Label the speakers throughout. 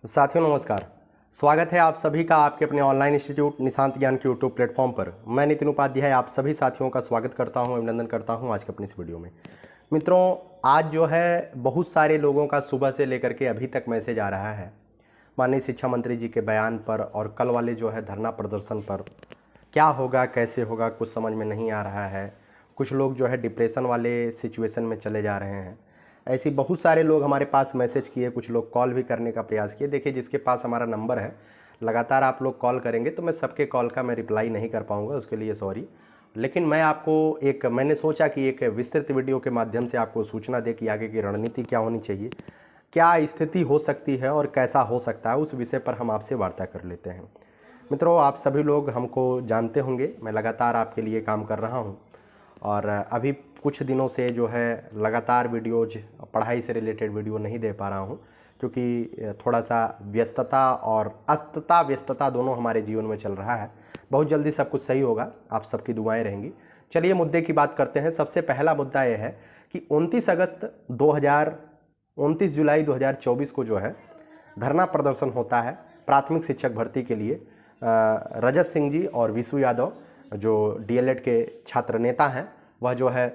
Speaker 1: साथियों नमस्कार। स्वागत है आप सभी का आपके अपने ऑनलाइन इंस्टीट्यूट निशांत ज्ञान के यूट्यूब प्लेटफॉर्म पर। मैं नितिन उपाध्याय आप सभी साथियों का स्वागत करता हूं, अभिनंदन करता हूं आज के अपनी इस वीडियो में। मित्रों, आज जो है बहुत सारे लोगों का सुबह से लेकर के अभी तक मैसेज आ रहा है माननीय शिक्षा मंत्री जी के बयान पर और कल वाले जो है धरना प्रदर्शन पर। क्या होगा, कैसे होगा, कुछ समझ में नहीं आ रहा है। कुछ लोग जो है डिप्रेशन वाले सिचुएशन में चले जा रहे हैं। ऐसी बहुत सारे लोग हमारे पास मैसेज किए, कुछ लोग कॉल भी करने का प्रयास किए। देखिए, जिसके पास हमारा नंबर है, लगातार आप लोग कॉल करेंगे तो मैं सबके कॉल का मैं रिप्लाई नहीं कर पाऊंगा, उसके लिए सॉरी। लेकिन मैं आपको मैंने सोचा कि एक विस्तृत वीडियो के माध्यम से आपको सूचना दे कि आगे की रणनीति क्या होनी चाहिए, क्या स्थिति हो सकती है और कैसा हो सकता है, उस विषय पर हम आपसे वार्ता कर लेते हैं। मित्रों, आप सभी लोग हमको जानते होंगे, मैं लगातार आपके लिए काम कर रहा हूँ और अभी कुछ दिनों से जो है लगातार वीडियोज पढ़ाई से रिलेटेड वीडियो नहीं दे पा रहा हूँ, क्योंकि थोड़ा सा व्यस्तता और अस्तता व्यस्तता दोनों हमारे जीवन में चल रहा है। बहुत जल्दी सब कुछ सही होगा, आप सबकी दुआएं रहेंगी। चलिए मुद्दे की बात करते हैं। सबसे पहला मुद्दा यह है कि 29 जुलाई 2024 को जो है धरना प्रदर्शन होता है प्राथमिक शिक्षक भर्ती के लिए। रजत सिंह जी और विशु यादव जो डीएलएड के छात्र नेता हैं, वह जो है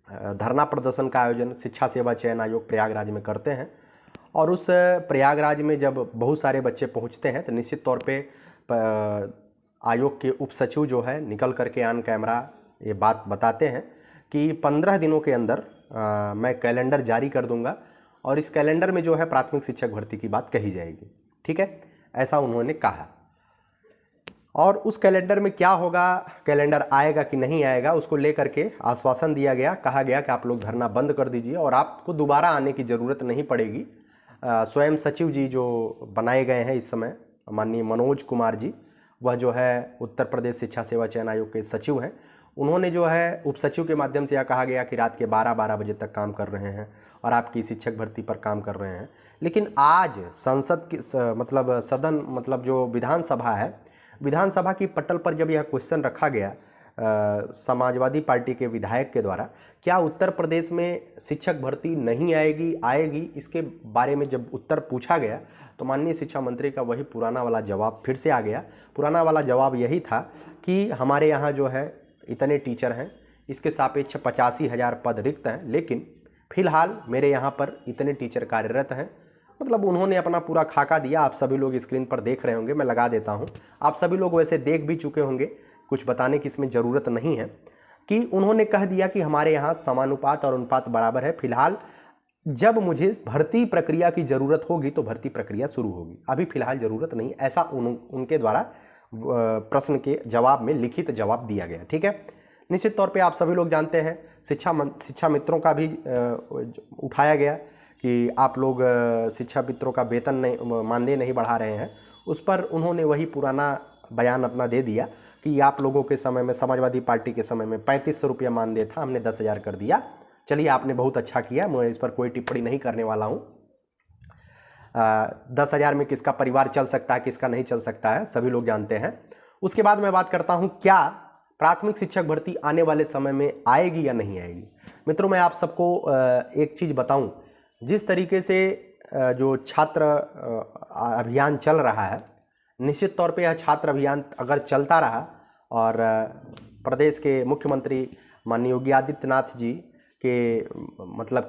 Speaker 1: धरना प्रदर्शन का आयोजन शिक्षा सेवा चयन आयोग प्रयागराज में करते हैं। और उस प्रयागराज में जब बहुत सारे बच्चे पहुंचते हैं तो निश्चित तौर पे आयोग के उप सचिव जो है निकल करके ऑन कैमरा ये बात बताते हैं कि 15 दिनों के अंदर मैं कैलेंडर जारी कर दूंगा और इस कैलेंडर में जो है प्राथमिक शिक्षक भर्ती की बात कही जाएगी। ठीक है, ऐसा उन्होंने कहा। और उस कैलेंडर में क्या होगा, कैलेंडर आएगा कि नहीं आएगा, उसको लेकर के आश्वासन दिया गया। कहा गया कि आप लोग धरना बंद कर दीजिए और आपको दोबारा आने की ज़रूरत नहीं पड़ेगी। स्वयं सचिव जी जो बनाए गए हैं इस समय, माननीय मनोज कुमार जी, वह जो है उत्तर प्रदेश शिक्षा सेवा चयन आयोग के सचिव हैं। उन्होंने जो है उप सचिव के माध्यम से यह कहा गया कि रात के 12 बजे तक काम कर रहे हैं और आपकी शिक्षक भर्ती पर काम कर रहे हैं। लेकिन आज संसद की सदन जो विधानसभा है, विधानसभा की पटल पर जब यह क्वेश्चन रखा गया समाजवादी पार्टी के विधायक के द्वारा, क्या उत्तर प्रदेश में शिक्षक भर्ती नहीं आएगी, आएगी, इसके बारे में जब उत्तर पूछा गया तो माननीय शिक्षा मंत्री का वही पुराना वाला जवाब फिर से आ गया। पुराना वाला जवाब यही था कि हमारे यहाँ जो है इतने टीचर हैं, इसके सापेक्ष 85,000 पद रिक्त हैं, लेकिन फिलहाल मेरे यहाँ पर इतने टीचर कार्यरत हैं। मतलब उन्होंने अपना पूरा खाका दिया। आप सभी लोग स्क्रीन पर देख रहे होंगे, मैं लगा देता हूं। आप सभी लोग वैसे देख भी चुके होंगे, कुछ बताने की इसमें ज़रूरत नहीं है कि उन्होंने कह दिया कि हमारे यहाँ समानुपात और अनुपात बराबर है। फिलहाल जब मुझे भर्ती प्रक्रिया की ज़रूरत होगी तो भर्ती प्रक्रिया शुरू होगी, अभी फिलहाल ज़रूरत नहीं। ऐसा उनके द्वारा प्रश्न के जवाब में लिखित जवाब दिया गया। ठीक है, निश्चित तौर पर आप सभी लोग जानते हैं शिक्षा मित्रों का भी उठाया गया कि आप लोग शिक्षा मित्रों का वेतन नहीं, मानदेय नहीं बढ़ा रहे हैं। उस पर उन्होंने वही पुराना बयान अपना दे दिया कि आप लोगों के समय में, समाजवादी पार्टी के समय में 3500 रुपया मानदेय था, हमने 10,000 कर दिया। चलिए, आपने बहुत अच्छा किया, मैं इस पर कोई टिप्पणी नहीं करने वाला हूँ। 10,000 में किसका परिवार चल सकता है, किसका नहीं चल सकता है, सभी लोग जानते हैं। उसके बाद मैं बात करता हूँ, क्या प्राथमिक शिक्षक भर्ती आने वाले समय में आएगी या नहीं आएगी। मित्रों, मैं आप सबको एक चीज़ बताऊँ, जिस तरीके से जो छात्र अभियान चल रहा है, निश्चित तौर पे यह छात्र अभियान अगर चलता रहा और प्रदेश के मुख्यमंत्री माननीय योगी आदित्यनाथ जी के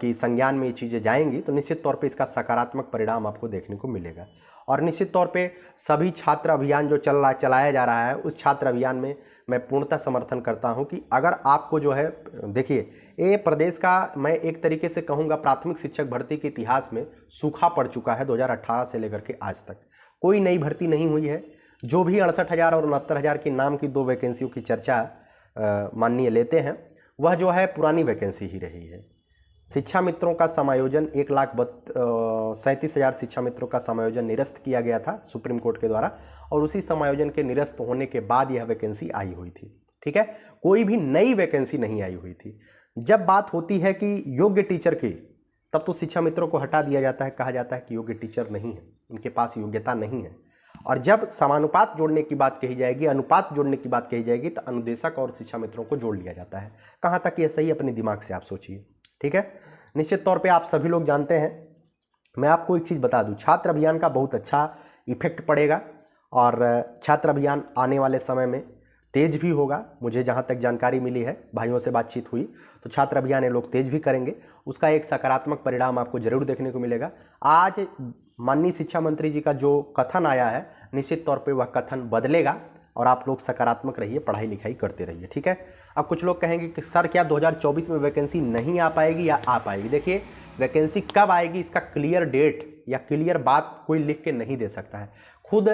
Speaker 1: कि संज्ञान में ये चीज़ें जाएंगी तो निश्चित तौर पे इसका सकारात्मक परिणाम आपको देखने को मिलेगा। और निश्चित तौर पे सभी छात्र अभियान जो चलाया जा रहा है, उस छात्र अभियान में मैं पूर्णतः समर्थन करता हूं कि अगर आपको जो है, देखिए, ये प्रदेश का मैं एक तरीके से कहूँगा प्राथमिक शिक्षक भर्ती के इतिहास में सूखा पड़ चुका है। 2018 से लेकर के आज तक कोई नई भर्ती नहीं हुई है। जो भी 68,000 और 69,000 की नाम की 2 वैकेंसियों की चर्चा माननीय लेते हैं, वह जो है पुरानी वैकेंसी ही रही है। शिक्षा मित्रों का समायोजन 1,37,000 शिक्षा मित्रों का समायोजन निरस्त किया गया था सुप्रीम कोर्ट के द्वारा, और उसी समायोजन के निरस्त होने के बाद यह वैकेंसी आई हुई थी। ठीक है, कोई भी नई वैकेंसी नहीं आई हुई थी। जब बात होती है कि योग्य टीचर की, तब तो शिक्षा मित्रों को हटा दिया जाता है, कहा जाता है कि योग्य टीचर नहीं है, उनके पास योग्यता नहीं है। और जब समानुपात जोड़ने की बात कही जाएगी, अनुपात जोड़ने की बात कही जाएगी, तो अनुदेशक और शिक्षा मित्रों को जोड़ लिया जाता है। कहाँ तक यह सही, अपने दिमाग से आप सोचिए। ठीक है, निश्चित तौर पे आप सभी लोग जानते हैं मैं आपको एक चीज़ बता दूं, छात्र अभियान का बहुत अच्छा इफेक्ट पड़ेगा और छात्र अभियान आने वाले समय में तेज भी होगा। मुझे जहां तक जानकारी मिली है, भाइयों से बातचीत हुई, तो छात्र अभियान ये लोग तेज भी करेंगे। उसका एक सकारात्मक परिणाम आपको जरूर देखने को मिलेगा। आज माननीय शिक्षा मंत्री जी का जो कथन आया है, निश्चित तौर पे वह कथन बदलेगा और आप लोग सकारात्मक रहिए, पढ़ाई लिखाई करते रहिए, ठीक है। अब कुछ लोग कहेंगे कि सर क्या 2024 में वैकेंसी नहीं आ पाएगी या आ पाएगी? देखिए, वैकेंसी कब आएगी इसका क्लियर डेट या क्लियर बात कोई लिख के नहीं दे सकता है, खुद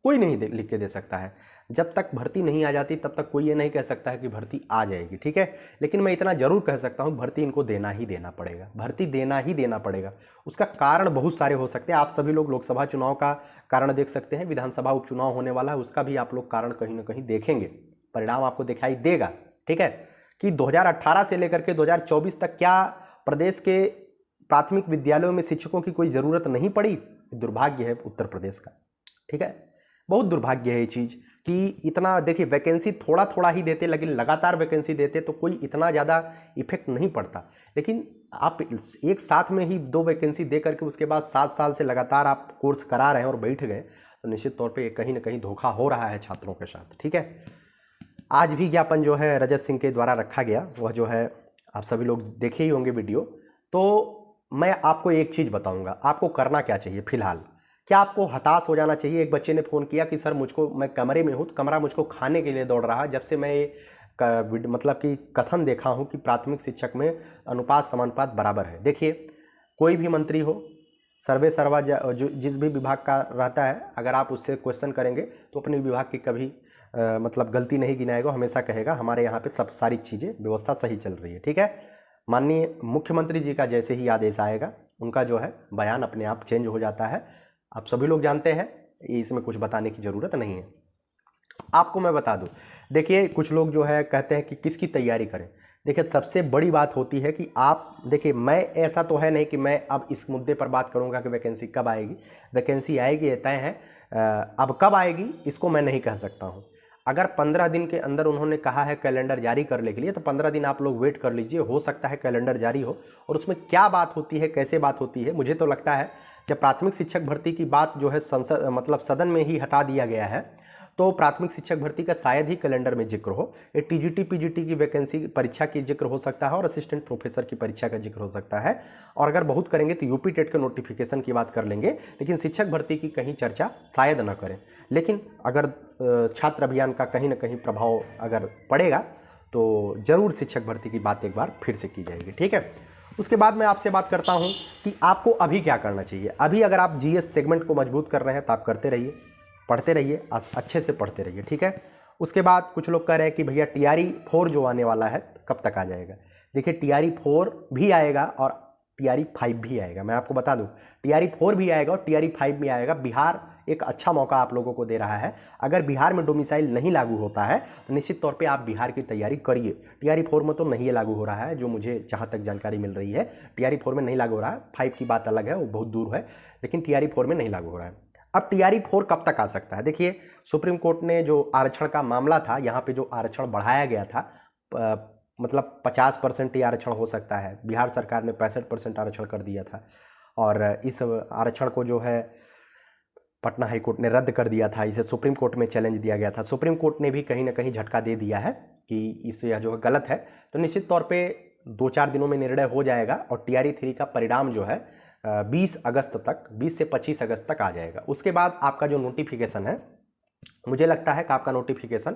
Speaker 1: कोई नहीं लिख के दे सकता है। जब तक भर्ती नहीं आ जाती तब तक कोई ये नहीं कह सकता है कि भर्ती आ जाएगी, ठीक है। लेकिन मैं इतना जरूर कह सकता हूं, भर्ती इनको देना ही देना पड़ेगा, भर्ती देना ही देना पड़ेगा। उसका कारण बहुत सारे हो सकते हैं। आप सभी लोग लोकसभा चुनाव का कारण देख सकते हैं, विधानसभा उपचुनाव होने वाला है, उसका भी आप लोग कारण कहीं ना कहीं देखेंगे, परिणाम आपको दिखाई देगा, ठीक है। कि 2018 से लेकर के 2024 तक क्या प्रदेश के प्राथमिक विद्यालयों में शिक्षकों की कोई ज़रूरत नहीं पड़ी? दुर्भाग्य है उत्तर प्रदेश का, ठीक है। बहुत दुर्भाग्य है ये चीज़ कि इतना, देखिए वैकेंसी थोड़ा थोड़ा ही देते, लेकिन लगातार वैकेंसी देते तो कोई इतना ज़्यादा इफेक्ट नहीं पड़ता। लेकिन आप एक साथ में ही 2 वैकेंसी दे करके उसके बाद 7 साल से लगातार आप कोर्स करा रहे हैं और बैठ गए, तो निश्चित तौर पे कहीं ना कहीं धोखा हो रहा है छात्रों के साथ, ठीक है। आज भी ज्ञापन जो है रजत सिंह के द्वारा रखा गया, वह जो है आप सभी लोग देखे ही होंगे वीडियो। तो मैं आपको एक चीज़ बताऊंगा, आपको करना क्या चाहिए फिलहाल। क्या आपको हताश हो जाना चाहिए? एक बच्चे ने फ़ोन किया कि सर मैं कमरे में हूँ, कमरा मुझको खाने के लिए दौड़ रहा है, जब से मैं मतलब कि कथन देखा हूँ कि प्राथमिक शिक्षक में अनुपात समानुपात बराबर है। देखिए, कोई भी मंत्री हो, सर्वे सर्वा जो जिस भी विभाग का रहता है, अगर आप उससे क्वेश्चन करेंगे तो अपने विभाग की कभी मतलब गलती नहीं गिनाएगा, हमेशा कहेगा हमारे यहाँ पे सब सारी चीज़ें व्यवस्था सही चल रही है, ठीक है। माननीय मुख्यमंत्री जी का जैसे ही आदेश आएगा, उनका जो है बयान अपने आप चेंज हो जाता है। आप सभी लोग जानते हैं, इसमें कुछ बताने की ज़रूरत नहीं है। आपको मैं बता दूं, देखिए कुछ लोग जो है कहते हैं कि किसकी तैयारी करें। देखिए, सबसे बड़ी बात होती है कि आप देखिए, मैं ऐसा तो है नहीं कि मैं अब इस मुद्दे पर बात करूंगा कि वैकेंसी कब आएगी। वैकेंसी आएगी, ये तय है। अब कब आएगी इसको मैं नहीं कह सकता हूं। अगर 15 दिन के अंदर उन्होंने कहा है कैलेंडर जारी करने के लिए, तो 15 दिन आप लोग वेट कर लीजिए, हो सकता है कैलेंडर जारी हो। और उसमें क्या बात होती है, कैसे बात होती है, मुझे तो लगता है जब प्राथमिक शिक्षक भर्ती की बात जो है संसद मतलब सदन में ही हटा दिया गया है, तो प्राथमिक शिक्षक भर्ती का शायद ही कैलेंडर में जिक्र हो। ये टीजीटी पीजीटी की वैकेंसी परीक्षा की जिक्र हो सकता है और असिस्टेंट प्रोफेसर की परीक्षा का जिक्र हो सकता है। और अगर बहुत करेंगे तो यूपी टेट के नोटिफिकेशन की बात कर लेंगे, लेकिन शिक्षक भर्ती की कहीं चर्चा शायद न करें। लेकिन अगर छात्र अभियान का कहीं ना कहीं प्रभाव अगर पड़ेगा तो जरूर शिक्षक भर्ती की बात एक बार फिर से की जाएगी, ठीक है। उसके बाद मैं आपसे बात करता हूं कि आपको अभी क्या करना चाहिए। अभी अगर आप जीएस सेगमेंट को मजबूत कर रहे हैं तो आप करते रहिए, पढ़ते रहिए, अच्छे से पढ़ते रहिए, ठीक है। उसके बाद कुछ लोग कह रहे हैं कि भैया TRE-4 जो आने वाला है कब तक आ जाएगा। देखिए, TRE-4 भी आएगा और TRE-5 भी आएगा। मैं आपको बता दूं, TRE-4 भी आएगा और TRE-5 भी आएगा। बिहार एक अच्छा मौका आप लोगों को दे रहा है। अगर बिहार में डोमिसाइल नहीं लागू होता है तो निश्चित तौर पे आप बिहार की तैयारी करिए। TRE-4 में तो नहीं लागू हो रहा है, जो मुझे जहाँ तक जानकारी मिल रही है TRE-4 में नहीं लागू हो रहा है। 5 की बात अलग है, वो बहुत दूर है, लेकिन TRE-4 में नहीं लागू हो रहा है। अब TRE-4 कब तक आ सकता है? देखिए, सुप्रीम कोर्ट ने जो आरक्षण का मामला था, यहाँ पे जो आरक्षण बढ़ाया गया था, मतलब 50% ही आरक्षण हो सकता है। बिहार सरकार ने 65% आरक्षण कर दिया था और इस आरक्षण को जो है पटना हाईकोर्ट ने रद्द कर दिया था। इसे सुप्रीम कोर्ट में चैलेंज दिया गया था। सुप्रीम कोर्ट ने भी कहीं ना कहीं झटका दे दिया है कि इसे यह जो है गलत है। तो निश्चित तौर पे 2-4 दिनों में निर्णय हो जाएगा और TRE-3 का परिणाम जो है 20 अगस्त तक, 20 से 25 अगस्त तक आ जाएगा। उसके बाद आपका जो नोटिफिकेशन है, मुझे लगता है कि आपका नोटिफिकेशन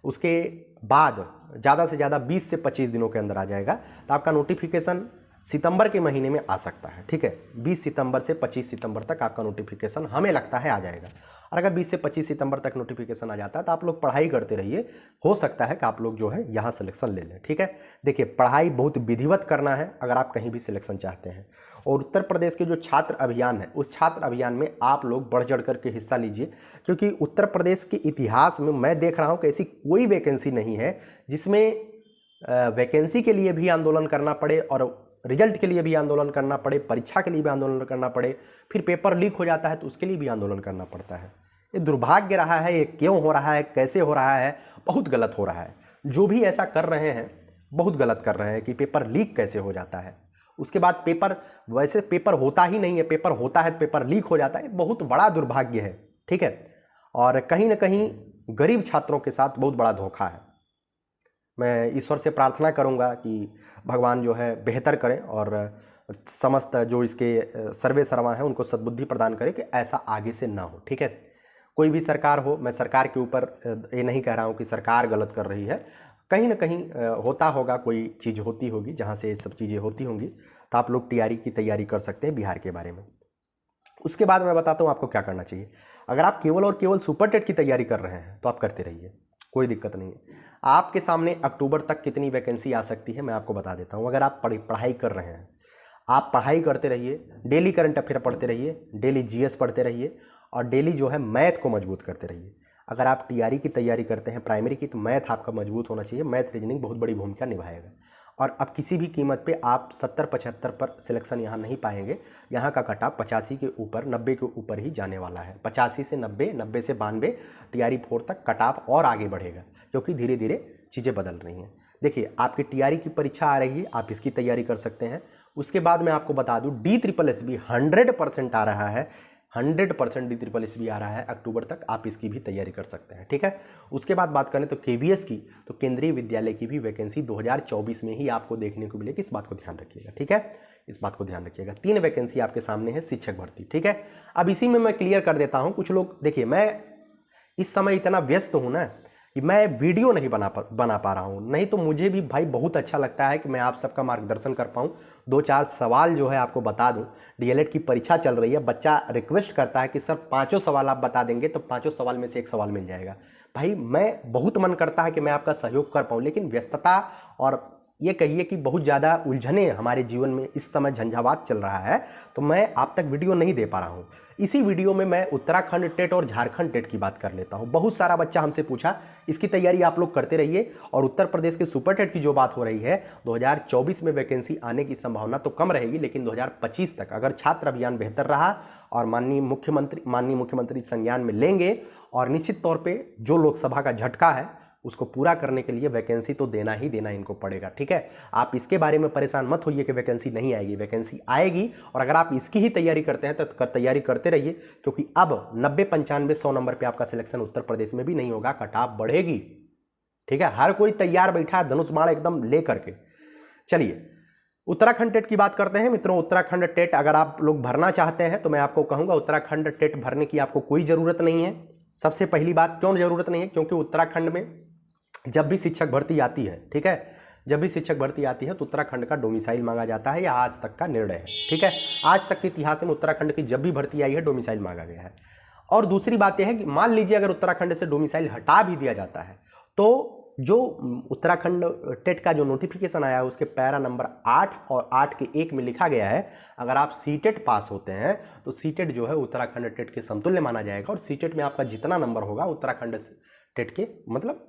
Speaker 1: उसके बाद ज़्यादा से ज़्यादा 20 से 25 दिनों के अंदर आ जाएगा। तो आपका नोटिफिकेशन सितंबर के महीने में आ सकता है, ठीक है। 20 सितंबर से 25 सितंबर तक आपका नोटिफिकेशन हमें लगता है आ जाएगा। और अगर 20 से 25 सितंबर तक नोटिफिकेशन आ जाता है तो आप लोग पढ़ाई करते रहिए, हो सकता है कि आप लोग जो है यहाँ सिलेक्शन ले लें, ठीक है। देखिए, पढ़ाई बहुत विधिवत करना है अगर आप कहीं भी सिलेक्शन चाहते हैं। और उत्तर प्रदेश के जो छात्र अभियान है, उस छात्र अभियान में आप लोग बढ़ चढ़ करके हिस्सा लीजिए, क्योंकि उत्तर प्रदेश के इतिहास में मैं देख रहा हूँ कि ऐसी कोई वैकेंसी नहीं है जिसमें वैकेंसी के लिए भी आंदोलन करना पड़े और रिजल्ट के लिए भी आंदोलन करना पड़े, परीक्षा के लिए भी आंदोलन करना पड़े, फिर पेपर लीक हो जाता है तो उसके लिए भी आंदोलन करना पड़ता है। ये दुर्भाग्य रहा है। ये क्यों हो रहा है, कैसे हो रहा है? बहुत गलत हो रहा है। जो भी ऐसा कर रहे हैं बहुत गलत कर रहे हैं कि पेपर लीक कैसे हो जाता है, उसके बाद पेपर, वैसे पेपर होता ही नहीं है, पेपर होता है तो पेपर लीक हो जाता है, बहुत बड़ा दुर्भाग्य है, ठीक है। और कहीं ना कहीं गरीब छात्रों के साथ बहुत बड़ा धोखा है। मैं ईश्वर से प्रार्थना करूंगा कि भगवान जो है बेहतर करें और समस्त जो इसके सर्वे सर्वा हैं उनको सद्बुद्धि प्रदान करें कि ऐसा आगे से ना हो, ठीक है। कोई भी सरकार हो, मैं सरकार के ऊपर ये नहीं कह रहा हूँ कि सरकार गलत कर रही है, कहीं ना कहीं होता होगा, कोई चीज़ होती होगी जहाँ से ये सब चीज़ें होती होंगी, तो आप लोग टीआरई की तैयारी कर सकते हैं बिहार के बारे में। उसके बाद मैं बताता हूँ आपको क्या करना चाहिए। अगर आप केवल और केवल सुपर टेट की तैयारी कर रहे हैं तो आप करते रहिए, कोई दिक्कत नहीं है। आपके सामने अक्टूबर तक कितनी वैकेंसी आ सकती है मैं आपको बता देता हूँ। अगर आप पढ़ाई कर रहे हैं, आप पढ़ाई करते रहिए, डेली करंट अफेयर पढ़ते रहिए, डेली जीएस पढ़ते रहिए और डेली जो है मैथ को मजबूत करते रहिए। अगर आप टीआरई की तैयारी करते हैं प्राइमरी की, तो मैथ आपका मजबूत होना चाहिए। मैथ रीजनिंग बहुत बड़ी भूमिका निभाएगा। और अब किसी भी कीमत पे आप 70-75 पर सिलेक्शन यहाँ नहीं पाएंगे। यहाँ का कट ऑफ 85 के ऊपर, 90 के ऊपर ही जाने वाला है। 85 से 90, 90 से 92, टीआरई 4 तक कट ऑफ और आगे बढ़ेगा, क्योंकि धीरे धीरे चीज़ें बदल रही हैं। देखिए, आपकी टीआरई की परीक्षा आ रही है, आप इसकी तैयारी कर सकते हैं। उसके बाद मैं आपको बता दूं, DSSB 100% आ रहा है, 100% DSSB आ रहा है अक्टूबर तक, आप इसकी भी तैयारी कर सकते हैं, ठीक है। उसके बाद बात करें तो केवीएस की, तो केंद्रीय विद्यालय की भी वैकेंसी 2024 में ही आपको देखने को मिलेगी। इस बात को ध्यान रखिएगा, ठीक है, इस बात को ध्यान रखिएगा। 3 वैकेंसी आपके सामने है शिक्षक भर्ती, ठीक है। अब इसी में मैं क्लियर कर देता हूँ। कुछ लोग, देखिए, मैं इस समय इतना व्यस्त हूँ ना कि मैं वीडियो नहीं बना पा रहा हूँ, नहीं तो मुझे भी भाई बहुत अच्छा लगता है कि मैं आप सबका मार्गदर्शन कर पाऊँ, 2-4 सवाल जो है आपको बता दूँ। डीएलएड की परीक्षा चल रही है, बच्चा रिक्वेस्ट करता है कि सर 5 सवाल आप बता देंगे, तो 5 सवाल में से 1 सवाल मिल जाएगा। भाई मैं बहुत मन करता है कि मैं आपका सहयोग कर पाऊँ, लेकिन व्यस्तता और ये कहिए कि बहुत ज़्यादा उलझने हमारे जीवन में इस समय झंझावात चल रहा है, तो मैं आप तक वीडियो नहीं दे पा रहा हूँ। इसी वीडियो में मैं उत्तराखंड टेट और झारखंड टेट की बात कर लेता हूँ। बहुत सारा बच्चा हमसे पूछा, इसकी तैयारी आप लोग करते रहिए। और उत्तर प्रदेश के सुपर टेट की जो बात हो रही है, 2024 में वैकेंसी आने की संभावना तो कम रहेगी, लेकिन 2025 तक अगर छात्र अभियान बेहतर रहा और माननीय मुख्यमंत्री संज्ञान में लेंगे, और निश्चित तौर पर जो लोकसभा का झटका है उसको पूरा करने के लिए वैकेंसी तो देना ही देना इनको पड़ेगा, ठीक है। आप इसके बारे में परेशान मत होइए कि वैकेंसी नहीं आएगी, वैकेंसी आएगी। और अगर आप इसकी ही तैयारी करते हैं तो तैयारी करते रहिए, क्योंकि अब 90, 95, 100 नंबर पे आपका सिलेक्शन उत्तर प्रदेश में भी नहीं होगा, कट ऑफ बढ़ेगी, ठीक है। हर कोई तैयार बैठा है धनुष बाण एकदम ले करके। चलिए, उत्तराखंड टेट की बात करते हैं मित्रों। उत्तराखंड टेट अगर आप लोग भरना चाहते हैं तो मैं आपको कहूँगा, उत्तराखंड टेट भरने की आपको कोई ज़रूरत नहीं है। सबसे पहली बात, क्यों ज़रूरत नहीं है? क्योंकि उत्तराखंड में जब भी शिक्षक भर्ती आती है, ठीक है, जब भी शिक्षक भर्ती आती है तो उत्तराखंड का डोमिसाइल मांगा जाता है, या आज तक का निर्णय है, ठीक है। आज तक के इतिहास में उत्तराखंड की जब भी भर्ती आई है डोमिसाइल मांगा गया है। और दूसरी बात यह है कि मान लीजिए अगर उत्तराखंड से डोमिसाइल हटा भी दिया जाता है, तो जो उत्तराखंड टेट का जो नोटिफिकेशन आया है उसके पैरा नंबर 8 और 8 के 1 में लिखा गया है, अगर आप सीटेट पास होते हैं तो सीटेट जो है उत्तराखंड टेट के समतुल्य माना जाएगा। और सीटेट में आपका जितना नंबर होगा उत्तराखंड टेट के, मतलब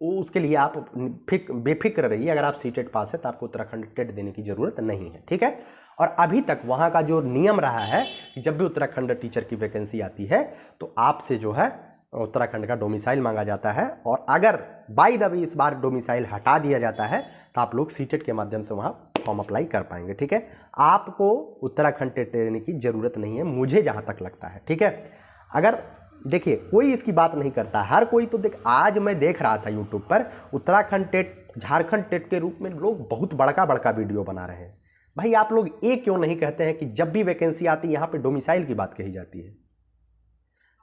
Speaker 1: उसके लिए आप बेफिक्र रहिए। अगर आप सीटेट पास है तो आपको उत्तराखंड टेट देने की जरूरत नहीं है, ठीक है। और अभी तक वहाँ का जो नियम रहा है कि जब भी उत्तराखंड टीचर की वैकेंसी आती है तो आपसे जो है उत्तराखंड का डोमिसाइल मांगा जाता है। और अगर बाय द वे इस बार डोमिसाइल हटा दिया जाता है तो आप लोग सीटेट के माध्यम से वहाँ फॉर्म अप्लाई कर पाएंगे, ठीक है। आपको उत्तराखंड टेट देने की जरूरत नहीं है, मुझे जहाँ तक लगता है, ठीक है। अगर देखिए, कोई इसकी बात नहीं करता, हर कोई तो देख, आज मैं देख रहा था यूट्यूब पर उत्तराखंड टेट, झारखंड टेट के रूप में लोग बहुत बड़का बड़का वीडियो बना रहे हैं। भाई आप लोग ये क्यों नहीं कहते हैं कि जब भी वैकेंसी आती है यहाँ पे डोमिसाइल की बात कही जाती है?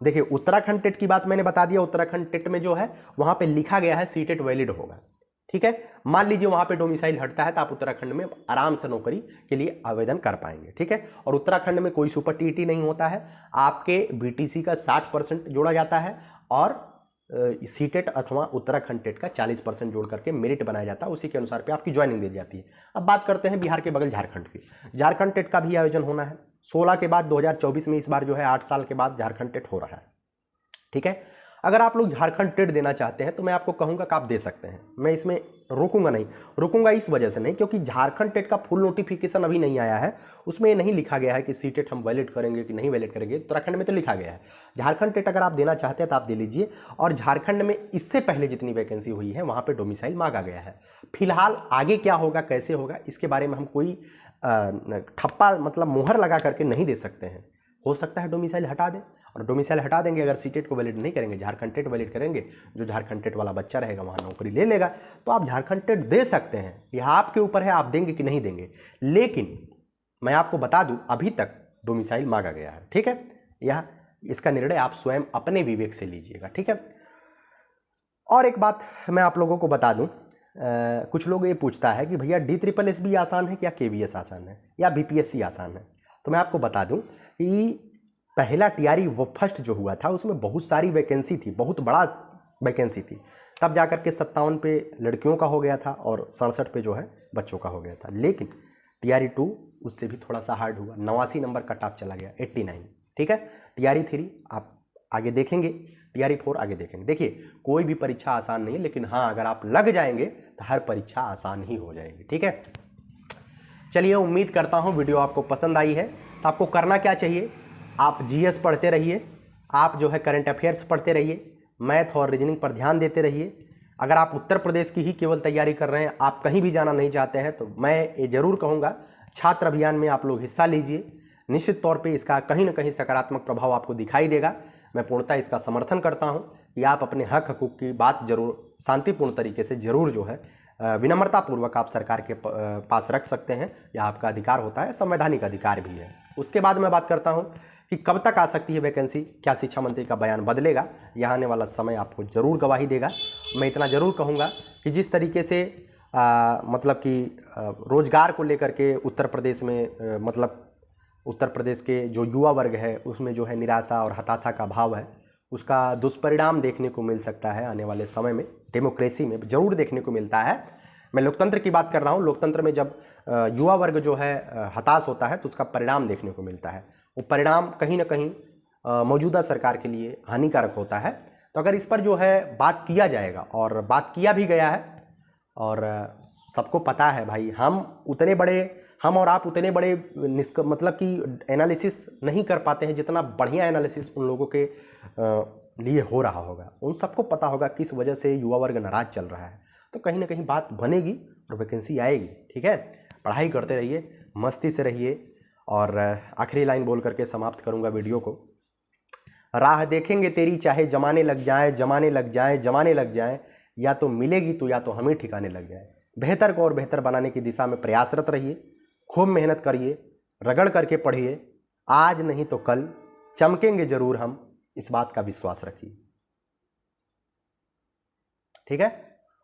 Speaker 1: देखिए, उत्तराखंड टेट की बात मैंने बता दिया। उत्तराखंड टेट में जो है वहां पे लिखा गया है सीटेट वैलिड होगा, ठीक है। मान लीजिए वहां पे डोमिसाइल हटता है तो आप उत्तराखंड में आराम से नौकरी के लिए आवेदन कर पाएंगे, ठीक है। और उत्तराखंड में कोई सुपर टीटी नहीं होता है, आपके बीटीसी का 60% जोड़ा जाता है और सीटेट अथवा उत्तराखंड टेट का 40% जोड़ करके मेरिट बनाया जाता है, उसी के अनुसार पे आपकी ज्वाइनिंग दी जाती है। अब बात करते हैं बिहार के बगल झारखंड की। झारखंड टेट का भी आयोजन होना है 16 के बाद, 2024 में इस बार जो है 8 साल के बाद झारखंड टेट हो रहा है, ठीक है। अगर आप लोग झारखंड टेट देना चाहते हैं तो मैं आपको कहूंगा कि आप दे सकते हैं, मैं इसमें रुकूंगा इस वजह से नहीं, क्योंकि झारखंड टेट का फुल नोटिफिकेशन अभी नहीं आया है। उसमें ये नहीं लिखा गया है कि सीटेट हम वैलिड करेंगे कि नहीं वैलिड करेंगे। उत्तराखंड में तो लिखा गया है। झारखंड टेट अगर आप देना चाहते हैं तो आप दे लीजिए। और झारखंड में इससे पहले जितनी वैकेंसी हुई है वहाँ पर डोमिसाइल मांगा गया है। फिलहाल आगे क्या होगा, कैसे होगा, इसके बारे में हम कोई ठप्पा मतलब मुहर लगा करके नहीं दे सकते हैं। हो सकता है डोमिसाइल हटा दें, और डोमिसाइल हटा देंगे अगर सीटेट को वैलिड नहीं करेंगे, झारखंड टेट वैलिड करेंगे, जो झारखंड टेट वाला बच्चा रहेगा वहाँ नौकरी ले लेगा, तो आप झारखंड टेट दे सकते हैं। यह आपके ऊपर है, आप देंगे कि नहीं देंगे। लेकिन मैं आपको बता दूं अभी तक डोमिसाइल मांगा गया है, ठीक है। यह इसका निर्णय आप स्वयं अपने विवेक से लीजिएगा, ठीक है। और एक बात मैं आप लोगों को बता दूं, कुछ लोग ये पूछता है कि भैया DSSS आसान है क्या, KVS आसान है या BPSC आसान है। तो मैं आपको बता दूं कि पहला TRE वो फर्स्ट जो हुआ था उसमें बहुत सारी वैकेंसी थी, बहुत बड़ा वैकेंसी थी, तब जाकर के 57 पे लड़कियों का हो गया था और 67 पे जो है बच्चों का हो गया था। लेकिन TRE 2 उससे भी थोड़ा सा हार्ड हुआ, 89 नंबर कट ऑफ चला गया, 89, ठीक है। TRE 3 आप आगे देखेंगे, TRE 4 आगे देखेंगे। देखिए कोई भी परीक्षा आसान नहीं है, लेकिन हाँ अगर आप लग जाएंगे तो हर परीक्षा आसान ही हो जाएगी, ठीक है। चलिए, उम्मीद करता हूँ वीडियो आपको पसंद आई है। तो आपको करना क्या चाहिए, आप GS पढ़ते रहिए, आप जो है करंट अफेयर्स पढ़ते रहिए, मैथ और रीजनिंग पर ध्यान देते रहिए। अगर आप उत्तर प्रदेश की ही केवल तैयारी कर रहे हैं, आप कहीं भी जाना नहीं चाहते हैं, तो मैं ये जरूर कहूँगा छात्र अभियान में आप लोग हिस्सा लीजिए। निश्चित तौर पे इसका कहीं ना कहीं सकारात्मक प्रभाव आपको दिखाई देगा। मैं पूर्णतः इसका समर्थन करता हूं कि आप अपने हक हकूक़ की बात जरूर शांतिपूर्ण तरीके से जरूर जो है विनम्रतापूर्वक आप सरकार के पास रख सकते हैं। यह आपका अधिकार होता है, संवैधानिक अधिकार भी है। उसके बाद मैं बात करता हूं कि कब तक आ सकती है वैकेंसी, क्या शिक्षा मंत्री का बयान बदलेगा, यह आने वाला समय आपको जरूर गवाही देगा। मैं इतना जरूर कहूँगा कि जिस तरीके से मतलब कि रोजगार को लेकर के उत्तर प्रदेश में मतलब उत्तर प्रदेश के जो युवा वर्ग है उसमें जो है निराशा और हताशा का भाव है, उसका दुष्परिणाम देखने को मिल सकता है आने वाले समय में, डेमोक्रेसी में जरूर देखने को मिलता है। मैं लोकतंत्र की बात कर रहा हूँ। लोकतंत्र में जब युवा वर्ग जो है हताश होता है तो उसका परिणाम देखने को मिलता है। वो परिणाम कहीं ना कहीं मौजूदा सरकार के लिए हानिकारक होता है। तो अगर इस पर जो है बात किया जाएगा, और बात किया भी गया है, और सबको पता है भाई, हम और आप उतने बड़े मतलब कि एनालिसिस नहीं कर पाते हैं जितना बढ़िया एनालिसिस उन लोगों के लिए हो रहा होगा। उन सबको पता होगा किस वजह से युवा वर्ग नाराज चल रहा है। तो कहीं ना कहीं बात बनेगी और वैकेंसी आएगी, ठीक है। पढ़ाई करते रहिए, मस्ती से रहिए। और आखिरी लाइन बोल करके समाप्त करूंगा वीडियो को। राह देखेंगे तेरी चाहे जमाने लग जाए, जमाने लग जाए, जमाने लग जाए, या तो मिलेगी तो या तो हमें ठिकाने लग जाए। बेहतर को और बेहतर बनाने की दिशा में प्रयासरत रहिए, खूब मेहनत करिए, रगड़ करके पढ़िए। आज नहीं तो कल चमकेंगे जरूर हम, इस बात का विश्वास रखिए, ठीक है।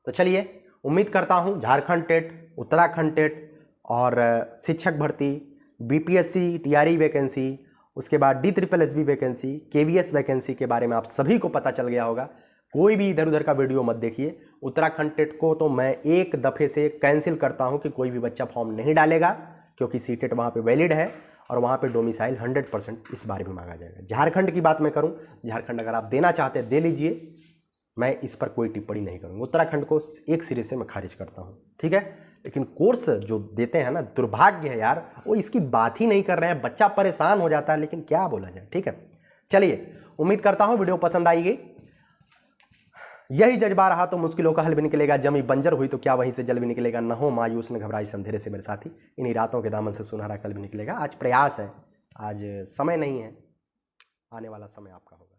Speaker 1: तो चलिए, उम्मीद करता हूं झारखंड टेट, उत्तराखंड टेट और शिक्षक भर्ती, BPSC TRE वैकेंसी, उसके बाद DSSS वैकेंसी, KVS वैकेंसी के बारे में आप सभी को पता चल गया होगा। कोई भी इधर उधर का वीडियो मत देखिए। उत्तराखंड टेट को तो मैं एक दफ़े से कैंसिल करता हूं कि कोई भी बच्चा फॉर्म नहीं डालेगा, क्योंकि सीटेट वहां पे वैलिड है और वहां पे डोमिसाइल 100% इस बार भी मांगा जाएगा। झारखंड की बात मैं करूं, झारखंड अगर आप देना चाहते हैं दे लीजिए, मैं इस पर कोई टिप्पणी नहीं करूंगा। उत्तराखंड को एक सिरे से मैं खारिज करता हूं, ठीक है। लेकिन कोर्स जो देते हैं ना, दुर्भाग्य है यार, वो इसकी बात ही नहीं कर रहे हैं। बच्चा परेशान हो जाता है, लेकिन क्या बोला जाए, ठीक है। चलिए, उम्मीद करता हूं वीडियो पसंद आएगी। यही जज्बा रहा तो मुश्किलों का हल भी निकलेगा। जमी बंजर हुई तो क्या वहीं से जल भी निकलेगा। न हो मायूस न घबराई अंधेरे से मेरे साथी, इन्हीं रातों के दामन से सुनहरा कल भी निकलेगा। आज प्रयास है, आज समय नहीं है, आने वाला समय आपका होगा।